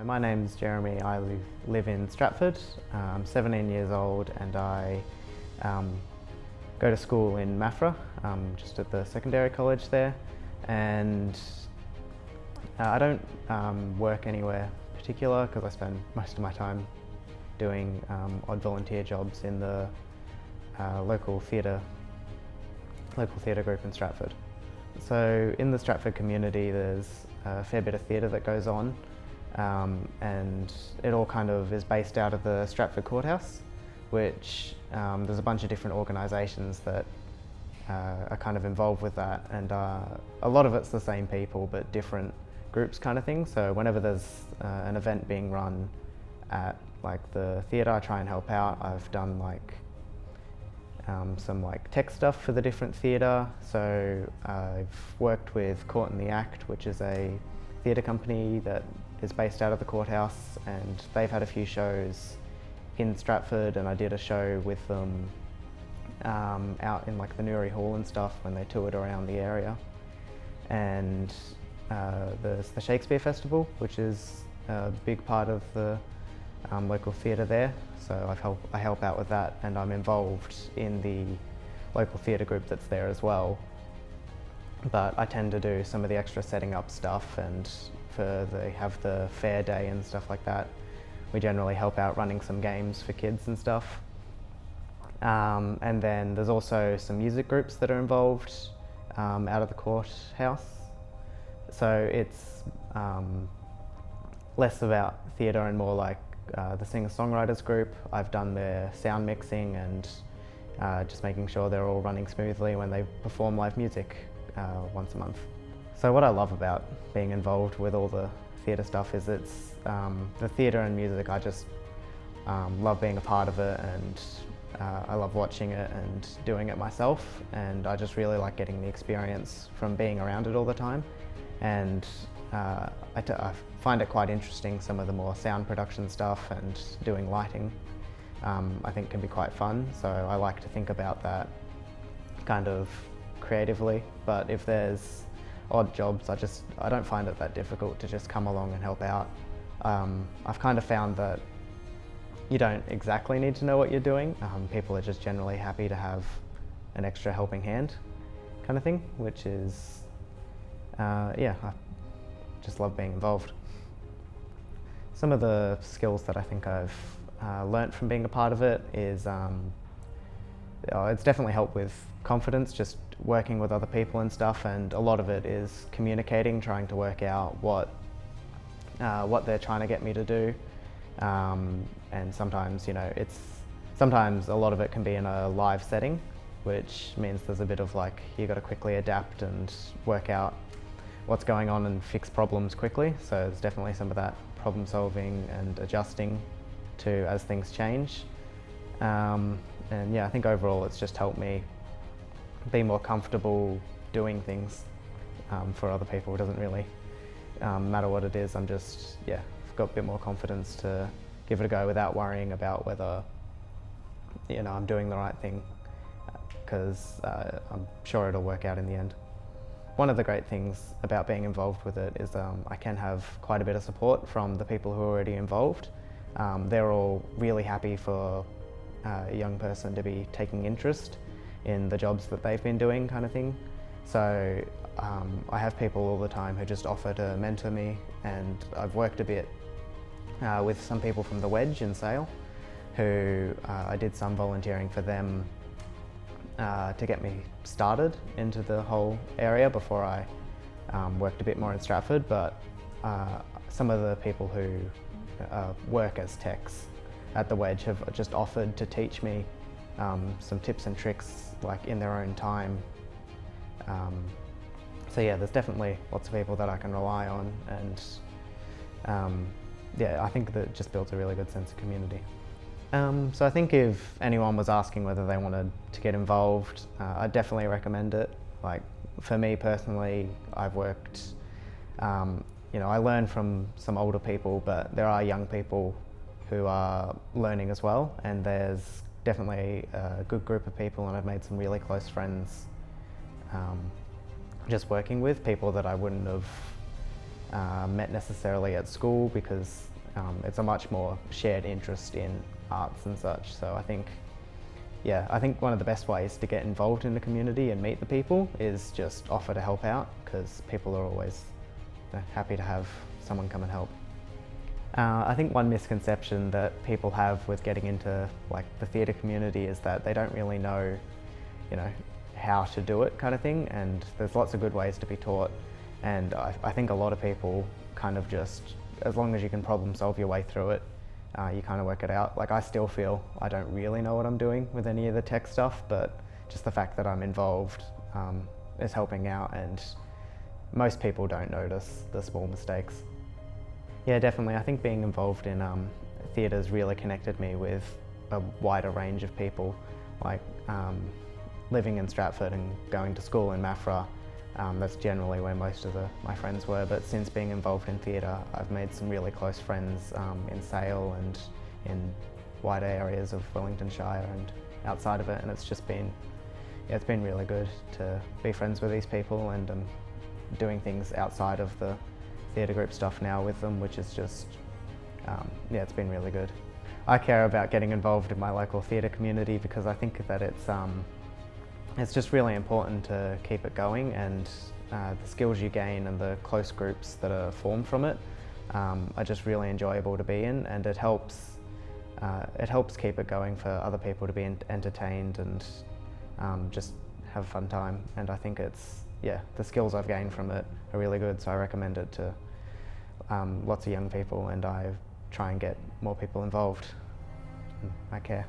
My name's Jeremy. I live in Stratford. I'm 17 years old and I go to school in Maffra, just at the secondary college there. And I don't work anywhere particular because I spend most of my time doing odd volunteer jobs in the local theatre group in Stratford. So in the Stratford community there's a fair bit of theatre that goes on, and it all kind of is based out of the Stratford Courthouse, which there's a bunch of different organisations that are kind of involved with that, and a lot of it's the same people but different groups kind of thing. So whenever there's an event being run at like the theatre, I try and help out. I've done like some like tech stuff for the different theatre. So I've worked with Caught in the Act, which is a theatre company that is based out of the courthouse, and they've had a few shows in Stratford, and I did a show with them out in like the Newry Hall and stuff when they toured around the area. And there's the Shakespeare Festival, which is a big part of the local theatre there. So I help out with that, and I'm involved in the local theatre group that's there as well. But I tend to do some of the extra setting up stuff, and they have the fair day and stuff like that. We generally help out running some games for kids and stuff. And then there's also some music groups that are involved out of the courthouse. So it's less about theatre and more like the singer-songwriters group. I've done their sound mixing and just making sure they're all running smoothly when they perform live music once a month. So what I love about being involved with all the theatre stuff is it's the theatre and music. I just love being a part of it, and I love watching it and doing it myself, and I just really like getting the experience from being around it all the time. And I find it quite interesting, some of the more sound production stuff and doing lighting. I think can be quite fun, so I like to think about that kind of creatively. But if there's odd jobs, I don't find it that difficult to just come along and help out. I've kind of found that you don't exactly need to know what you're doing. People are just generally happy to have an extra helping hand kind of thing, which is, yeah, I just love being involved. Some of the skills that I think I've learnt from being a part of it is it's definitely helped with confidence, just working with other people and stuff, and a lot of it is communicating, trying to work out what they're trying to get me to do. And sometimes, sometimes a lot of it can be in a live setting, which means there's a bit of like, you got to quickly adapt and work out what's going on and fix problems quickly. So there's definitely some of that problem solving and adjusting to as things change. And yeah, I think overall it's just helped me be more comfortable doing things for other people. It doesn't really matter what it is. I'm just, yeah, I've got a bit more confidence to give it a go without worrying about whether, I'm doing the right thing, because I'm sure it'll work out in the end. One of the great things about being involved with it is I can have quite a bit of support from the people who are already involved. They're all really happy for a young person to be taking interest in the jobs that they've been doing, kind of thing. So I have people all the time who just offer to mentor me, and I've worked a bit with some people from the Wedge in Sale, who I did some volunteering for them to get me started into the whole area before I worked a bit more in Stratford. But some of the people who work as techs at the Wedge have just offered to teach me some tips and tricks like in their own time. So yeah, there's definitely lots of people that I can rely on, and yeah, I think that it just builds a really good sense of community. So I think if anyone was asking whether they wanted to get involved, I'd definitely recommend it. Like for me personally, I've worked, I learn from some older people, but there are young people who are learning as well, and there's definitely a good group of people, and I've made some really close friends just working with people that I wouldn't have met necessarily at school, because it's a much more shared interest in arts and such. So I think, yeah, I think one of the best ways to get involved in the community and meet the people is just offer to help out, because people are always happy to have someone come and help. I think one misconception that people have with getting into like the theatre community is that they don't really know, you know, how to do it kind of thing, and there's lots of good ways to be taught, and I think a lot of people kind of just, as long as you can problem solve your way through it, you kind of work it out. Like I still feel I don't really know what I'm doing with any of the tech stuff, but just the fact that I'm involved is helping out, and most people don't notice the small mistakes. Yeah, definitely. I think being involved in theatre's really connected me with a wider range of people. Like living in Stratford and going to school in Maffra, that's generally where most of my friends were, but since being involved in theatre, I've made some really close friends in Sale and in wider areas of Wellington Shire and outside of it, and it's just been, yeah, it's been really good to be friends with these people, and doing things outside of the theatre group stuff now with them, which is just, yeah, it's been really good. I care about getting involved in my local theatre community because I think that it's just really important to keep it going, and the skills you gain and the close groups that are formed from it are just really enjoyable to be in, and it helps keep it going for other people to be entertained and just have a fun time. And I think it's, yeah, the skills I've gained from it are really good, so I recommend it to lots of young people, and I try and get more people involved. I care.